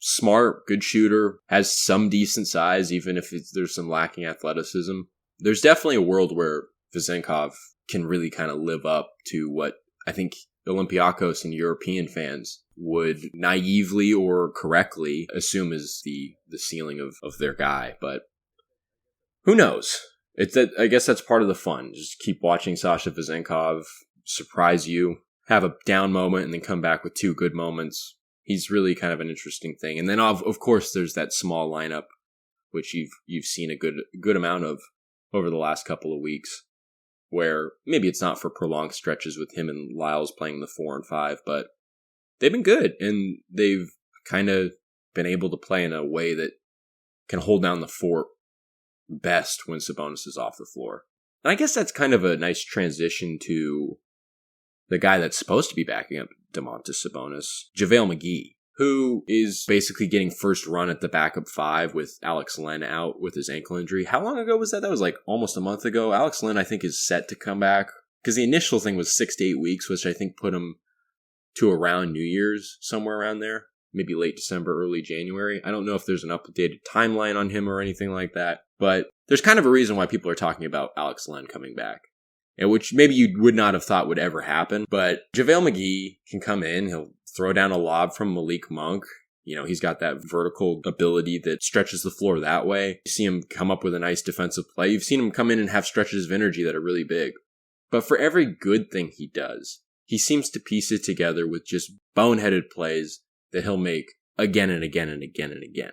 [SPEAKER 2] Smart, good shooter, has some decent size, even if there's some lacking athleticism. There's definitely a world where Vezenkov can really kind of live up to what I think Olympiacos and European fans would naively or correctly assume is the ceiling of their guy. But who knows? I guess that's part of the fun. Just keep watching Sasha Vezenkov surprise you, have a down moment, and then come back with 2 good moments. He's really kind of an interesting thing. And then, of course, there's that small lineup, which you've seen a good amount of over the last couple of weeks, where maybe it's not for prolonged stretches with him and Lyles playing the 4 and 5, but they've been good, and they've kind of been able to play in a way that can hold down the fort best when Sabonis is off the floor. And I guess that's kind of a nice transition to the guy that's supposed to be backing up Domantas Sabonis, JaVale McGee, who is basically getting first run at the backup 5 with Alex Len out with his ankle injury. How long ago was that? That was like almost a month ago. Alex Len, I think, is set to come back, because the initial thing was 6 to 8 weeks, which I think put him to around New Year's, somewhere around there. Maybe late December, early January. I don't know if there's an updated timeline on him or anything like that, but there's kind of a reason why people are talking about Alex Len coming back, and which maybe you would not have thought would ever happen. But JaVale McGee can come in. He'll throw down a lob from Malik Monk. He's got that vertical ability that stretches the floor that way. You see him come up with a nice defensive play. You've seen him come in and have stretches of energy that are really big. But for every good thing he does, he seems to piece it together with just boneheaded plays that he'll make again and again and again and again.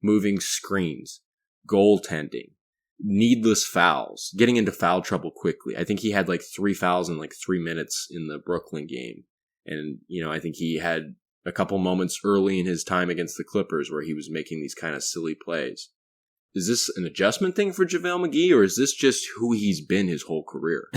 [SPEAKER 2] Moving screens, goaltending, needless fouls, getting into foul trouble quickly. I think he had like 3 fouls in like 3 minutes in the Brooklyn game. And, I think he had a couple moments early in his time against the Clippers where he was making these kind of silly plays. Is this an adjustment thing for JaVale McGee, or is this just who he's been his whole career?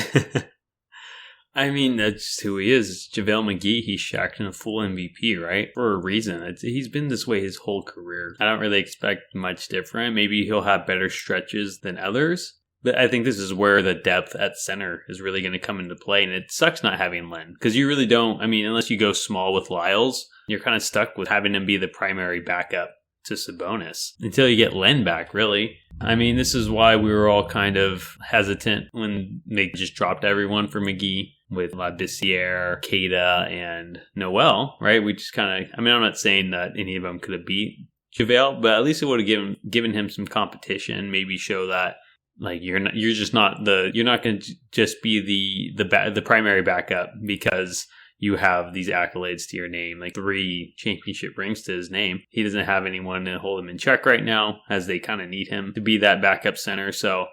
[SPEAKER 1] I mean, that's just who he is. JaVale McGee, he's Shaq and a full MVP, right? For a reason. He's been this way his whole career. I don't really expect much different. Maybe he'll have better stretches than others. But I think this is where the depth at center is really going to come into play. And it sucks not having Len. Because you really don't, I mean, unless you go small with Lyles, you're kind of stuck with having him be the primary backup to Sabonis. Until you get Len back, really. I mean, this is why we were all kind of hesitant when they just dropped everyone for McGee with Labissiere, Keita, and Noel, right? We just kind of, I mean, I'm not saying that any of them could have beat JaVale, but at least it would have given him some competition, maybe show that like you're not going to just be the primary backup because you have these accolades to your name, like 3 championship rings to his name. He doesn't have anyone to hold him in check right now, as they kind of need him to be that backup center. So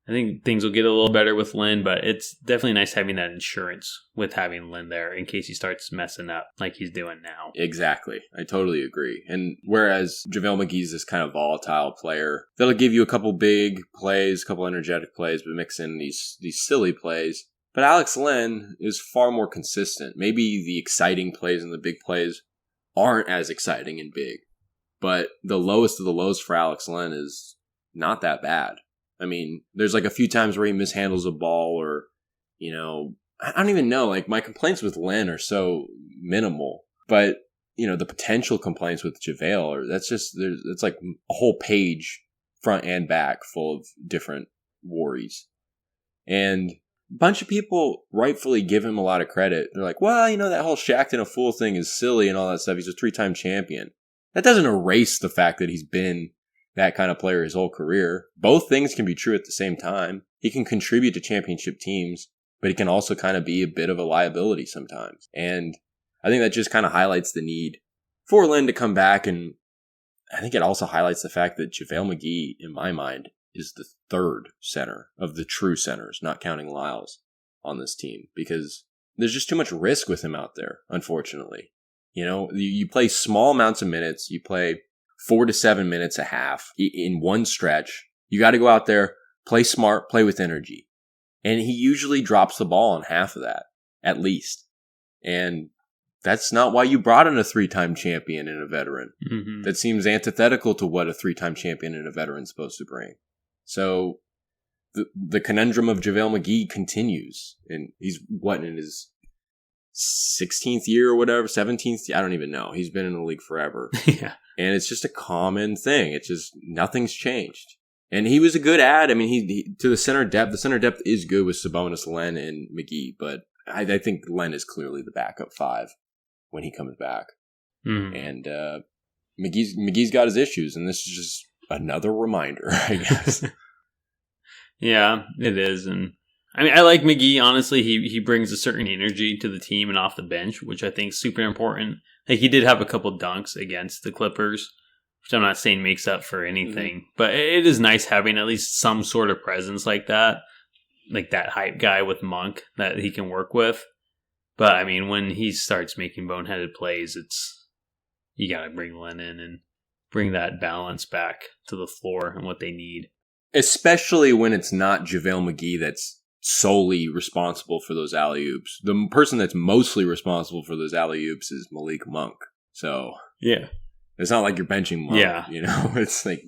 [SPEAKER 1] I think things will get a little better with Len, but it's definitely nice having that insurance with having Len there in case he starts messing up like he's doing now.
[SPEAKER 2] Exactly. I totally agree. And whereas JaVale McGee's this kind of volatile player, that'll give you a couple big plays, a couple energetic plays, but mix in these silly plays. But Alex Len is far more consistent. Maybe the exciting plays and the big plays aren't as exciting and big, but the lowest of the lows for Alex Len is not that bad. I mean, there's like a few times where he mishandles a ball or, you know, I don't even know. Like, my complaints with Len are so minimal, but, you know, the potential complaints with JaVale it's like a whole page front and back full of different worries. And a bunch of people rightfully give him a lot of credit. They're like, well, you know, that whole Shaq and a fool thing is silly and all that stuff. He's a 3-time champion. That doesn't erase the fact that he's been that kind of player his whole career. Both things can be true at the same time. He can contribute to championship teams, but he can also kind of be a bit of a liability sometimes. And I think that just kind of highlights the need for Len to come back. And I think it also highlights the fact that JaVale McGee, in my mind, is the 3rd center of the true centers, not counting Lyles, on this team, because there's just too much risk with him out there, unfortunately. You know, you play small amounts of minutes, you play 4 to 7 minutes a half in one stretch. You got to go out there, play smart, play with energy. And he usually drops the ball on half of that, at least. And that's not why you brought in a 3-time champion and a veteran. Mm-hmm. That seems antithetical to what a 3-time champion and a veteran is supposed to bring. So the conundrum of JaVale McGee continues. And he's, in his 16th year or whatever, 17th? I don't even know. He's been in the league forever.
[SPEAKER 1] Yeah.
[SPEAKER 2] And it's just a common thing. It's just, nothing's changed. And he was a good add. I mean, he to the center depth is good with Sabonis, Len, and McGee. But I think Len is clearly the backup 5 when he comes back. Mm. And McGee's got his issues. And this is just another reminder, I guess.
[SPEAKER 1] Yeah, it is. And I mean, I like McGee. Honestly, he brings a certain energy to the team and off the bench, which I think is super important. Like, he did have a couple dunks against the Clippers, which I'm not saying makes up for anything, but it is nice having at least some sort of presence like that hype guy with Monk that he can work with. But I mean, when he starts making boneheaded plays, you got to bring Len in and bring that balance back to the floor and what they need.
[SPEAKER 2] Especially when it's not JaVale McGee that's solely responsible for those alley-oops. The person that's mostly responsible for those alley-oops is Malik Monk. So
[SPEAKER 1] yeah,
[SPEAKER 2] it's not like you're benching Monk.
[SPEAKER 1] Yeah.
[SPEAKER 2] You know, it's like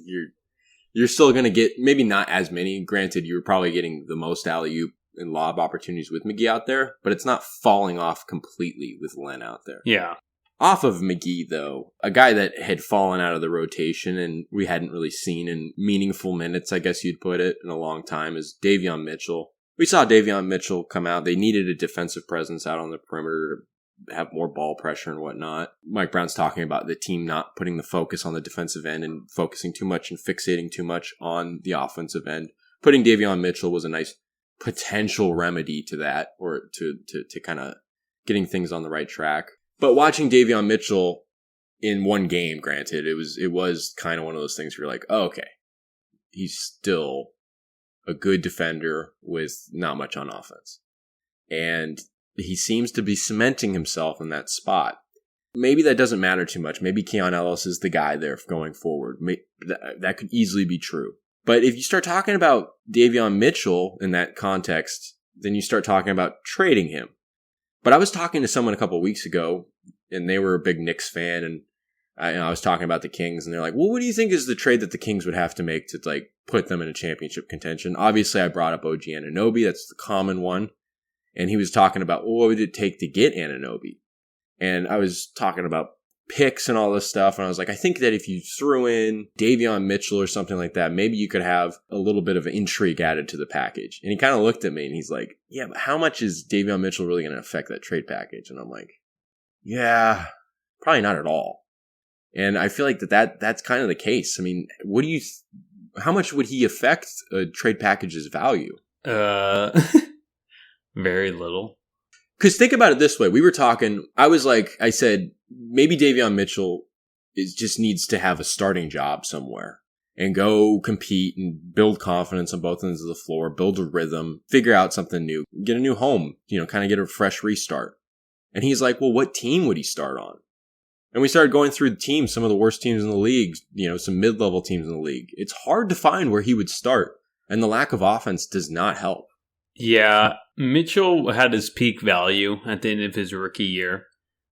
[SPEAKER 2] you're still going to get maybe not as many. Granted, you're probably getting the most alley-oop and lob opportunities with McGee out there, but it's not falling off completely with Len out there.
[SPEAKER 1] Yeah.
[SPEAKER 2] Off of McGee, though, a guy that had fallen out of the rotation and we hadn't really seen in meaningful minutes, I guess you'd put it, in a long time, is Davion Mitchell. We saw Davion Mitchell come out. They needed a defensive presence out on the perimeter to have more ball pressure and whatnot. Mike Brown's talking about the team not putting the focus on the defensive end and focusing too much and fixating too much on the offensive end. Putting Davion Mitchell was a nice potential remedy to that, or to kind of getting things on the right track. But watching Davion Mitchell in one game, granted, it was kind of one of those things where you're like, oh, okay, he's still a good defender with not much on offense. And he seems to be cementing himself in that spot. Maybe that doesn't matter too much. Maybe Keon Ellis is the guy there going forward. That could easily be true. But if you start talking about Davion Mitchell in that context, then you start talking about trading him. But I was talking to someone a couple of weeks ago, and they were a big Knicks fan, and I was talking about the Kings, and they're like, well, what do you think is the trade that the Kings would have to make to like put them in a championship contention? Obviously, I brought up OG Anunoby. That's the common one. And he was talking about, well, what would it take to get Anunoby? And I was talking about picks and all this stuff. And I was like, I think that if you threw in Davion Mitchell or something like that, maybe you could have a little bit of intrigue added to the package. And he kind of looked at me and he's like, yeah, but how much is Davion Mitchell really going to affect that trade package? And I'm like, yeah, probably not at all. And I feel like that's kind of the case. I mean, how much would he affect a trade package's value?
[SPEAKER 1] Very little.
[SPEAKER 2] Because think about it this way. We were talking, I said, maybe Davion Mitchell just needs to have a starting job somewhere and go compete and build confidence on both ends of the floor, build a rhythm, figure out something new, get a new home, kind of get a fresh restart. And he's like, well, what team would he start on? And we started going through the teams, some of the worst teams in the league, some mid-level teams in the league. It's hard to find where he would start. And the lack of offense does not help.
[SPEAKER 1] Yeah, Mitchell had his peak value at the end of his rookie year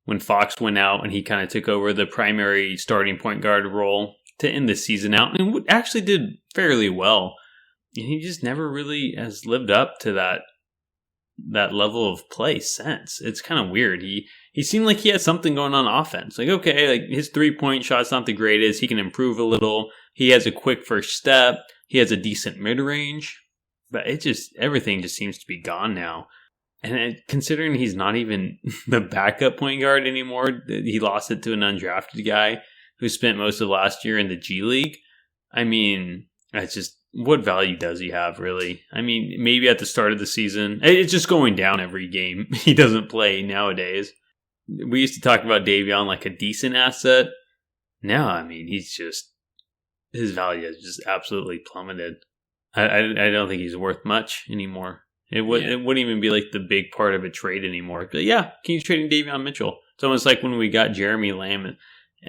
[SPEAKER 1] when Fox went out and he kind of took over the primary starting point guard role to end the season out and actually did fairly well. And he just never really has lived up to that level of play since. It's kind of weird. He seemed like he had something going on offense. Like, okay, like his 3-point shot's not the greatest. He can improve a little. He has a quick first step. He has a decent mid-range. But everything just seems to be gone now. And considering he's not even the backup point guard anymore, he lost it to an undrafted guy who spent most of last year in the G League. I mean, it's just, what value does he have, really? I mean, maybe at the start of the season. It's just going down every game he doesn't play nowadays. We used to talk about Davion like a decent asset. Now, I mean, his value has just absolutely plummeted. I don't think he's worth much anymore. It wouldn't even be like the big part of a trade anymore. But yeah, Kings trading Davion Mitchell. It's almost like when we got Jeremy Lamb in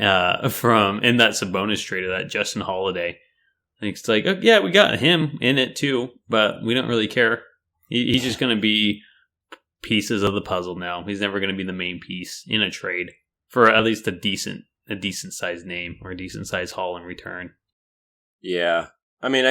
[SPEAKER 1] that Sabonis trade of that Justin Holiday. It's like, oh, yeah, we got him in it too, but we don't really care. He's just going to be pieces of the puzzle now. He's never going to be the main piece in a trade for at least a decent sized name or a decent sized haul in return.
[SPEAKER 2] Yeah. I mean,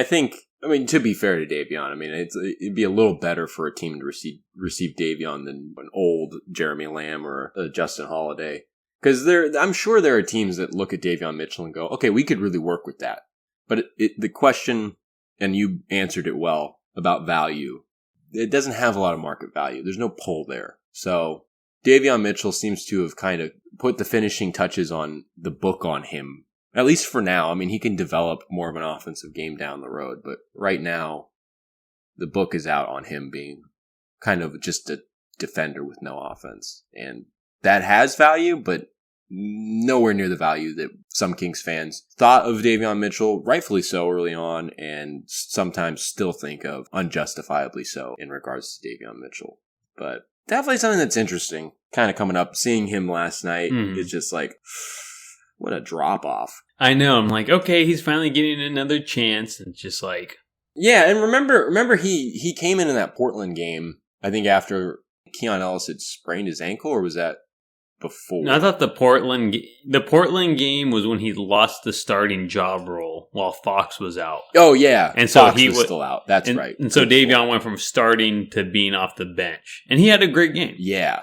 [SPEAKER 2] to be fair to Davion, it'd be a little better for a team to receive Davion than an old Jeremy Lamb or a Justin Holiday. Because I'm sure there are teams that look at Davion Mitchell and go, okay, we could really work with that. But the question, and you answered it well, about value, it doesn't have a lot of market value. There's no pull there. So Davion Mitchell seems to have kind of put the finishing touches on the book on him. At least for now. I mean, he can develop more of an offensive game down the road. But right now, the book is out on him being kind of just a defender with no offense. And that has value, but nowhere near the value that some Kings fans thought of Davion Mitchell, rightfully so early on, and sometimes still think of unjustifiably so in regards to Davion Mitchell. But definitely something that's interesting kind of coming up. Seeing him last night is just like, what a drop off.
[SPEAKER 1] I know. I'm like, okay, he's finally getting another chance. And just like,
[SPEAKER 2] yeah. And remember he came in that Portland game, I think after Keon Ellis had sprained his ankle, or was that before?
[SPEAKER 1] No, I thought the Portland game was when he lost the starting job role while Fox was out.
[SPEAKER 2] Oh yeah.
[SPEAKER 1] And so
[SPEAKER 2] Fox was still out. That's right.
[SPEAKER 1] And so Davion went from starting to being off the bench. And he had a great game.
[SPEAKER 2] Yeah.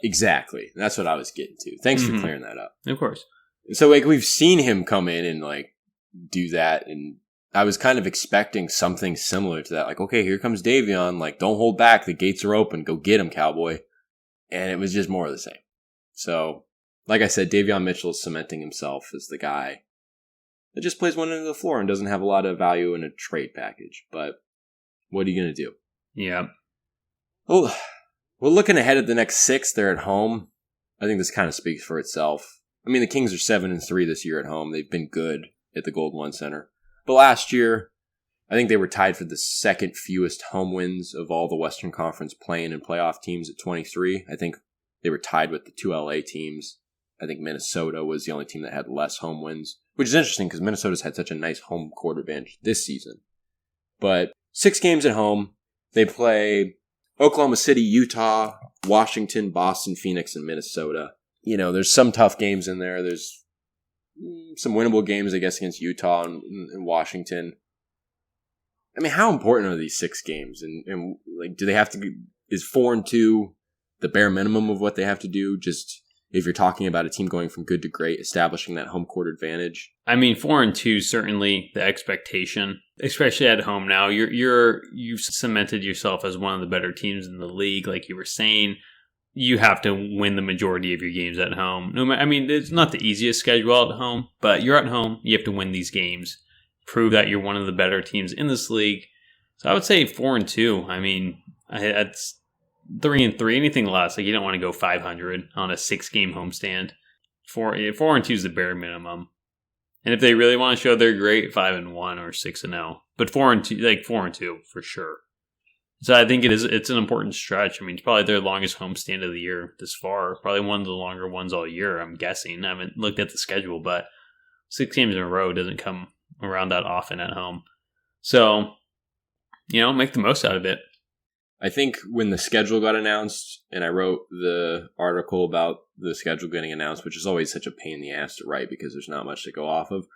[SPEAKER 2] Exactly. That's what I was getting to. Thanks for clearing that up.
[SPEAKER 1] Of course.
[SPEAKER 2] So, like, we've seen him come in and, like, do that, and I was kind of expecting something similar to that. Like, okay, here comes Davion. Like, don't hold back. The gates are open. Go get him, cowboy. And it was just more of the same. So, like I said, Davion Mitchell is cementing himself as the guy that just plays one end of the floor and doesn't have a lot of value in a trade package. But what are you going to do?
[SPEAKER 1] Yeah.
[SPEAKER 2] Well, we're looking ahead at the next 6. They're at home. I think this kind of speaks for itself. I mean, the Kings are 7-3 this year at home. They've been good at the Gold One Center. But last year, I think they were tied for the second fewest home wins of all the Western Conference play-in and playoff teams at 23. I think they were tied with the 2 LA teams. I think Minnesota was the only team that had less home wins, which is interesting because Minnesota's had such a nice home court advantage this season. But 6 games at home. They play Oklahoma City, Utah, Washington, Boston, Phoenix, and Minnesota. There's some tough games in there. There's some winnable games, I guess, against Utah and Washington. I mean, how important are these 6 games? And like, do they have to is 4-2 the bare minimum of what they have to do? Just if you're talking about a team going from good to great, establishing that home court advantage.
[SPEAKER 1] I mean, 4-2 certainly the expectation, especially at home. Now you've cemented yourself as one of the better teams in the league, like you were saying. You have to win the majority of your games at home. I mean, it's not the easiest schedule at home, but you're at home. You have to win these games, prove that you're one of the better teams in this league. So I would say 4-2. I mean, that's 3-3. Anything less, like you don't want to go 500 on a 6-game homestand. 4-2 is the bare minimum. And if they really want to show they're great, 5-1 or 6-0. But 4-2, like 4-2 for sure. So I think it's an important stretch. I mean, it's probably their longest homestand of the year this far. Probably one of the longer ones all year, I'm guessing. I haven't looked at the schedule, but 6 games in a row doesn't come around that often at home. So, make the most out of it.
[SPEAKER 2] I think when the schedule got announced, and I wrote the article about the schedule getting announced, which is always such a pain in the ass to write because there's not much to go off of.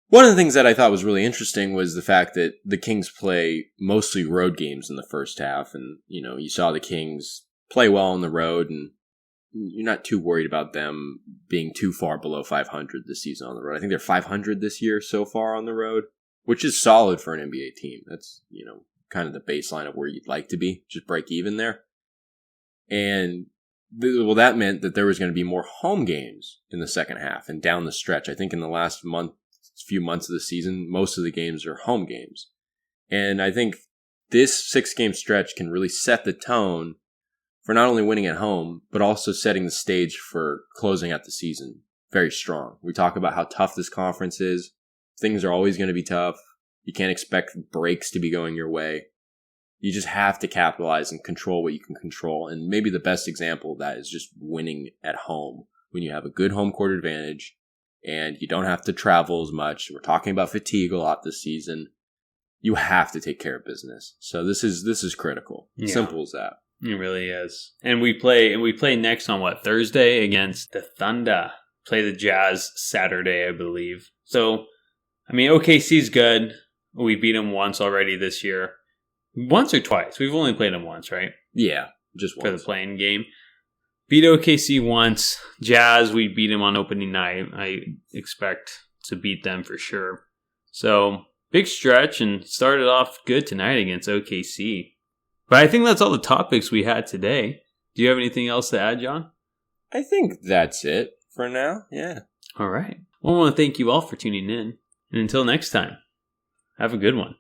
[SPEAKER 2] One of the things that I thought was really interesting was the fact that the Kings play mostly road games in the first half. And, you saw the Kings play well on the road, and you're not too worried about them being too far below 500 this season on the road. I think they're 500 this year so far on the road, which is solid for an NBA team. That's, kind of the baseline of where you'd like to be, just break even there. And that meant that there was going to be more home games in the second half and down the stretch. I think in the last few months of the season, most of the games are home games. And I think this 6-game stretch can really set the tone for not only winning at home, but also setting the stage for closing out the season very strong. We talk about how tough this conference is. Things are always going to be tough. You can't expect breaks to be going your way. You just have to capitalize and control what you can control. And maybe the best example of that is just winning at home when you have a good home court advantage and you don't have to travel as much. We're talking about fatigue a lot this season. You have to take care of business. So this is critical. Yeah. Simple as that.
[SPEAKER 1] It really is. And we play next on Thursday against the Thunder. Play the Jazz Saturday, I believe. So, I mean, OKC's good. We beat them once already this year. Once or twice? We've only played them once, right?
[SPEAKER 2] Yeah, just once.
[SPEAKER 1] For the playing game. Beat OKC once. Jazz, we beat them on opening night. I expect to beat them for sure. So, big stretch and started off good tonight against OKC. But I think that's all the topics we had today. Do you have anything else to add, John?
[SPEAKER 2] I think that's it for now, yeah.
[SPEAKER 1] All right. Well, I want to thank you all for tuning in. And until next time, have a good one.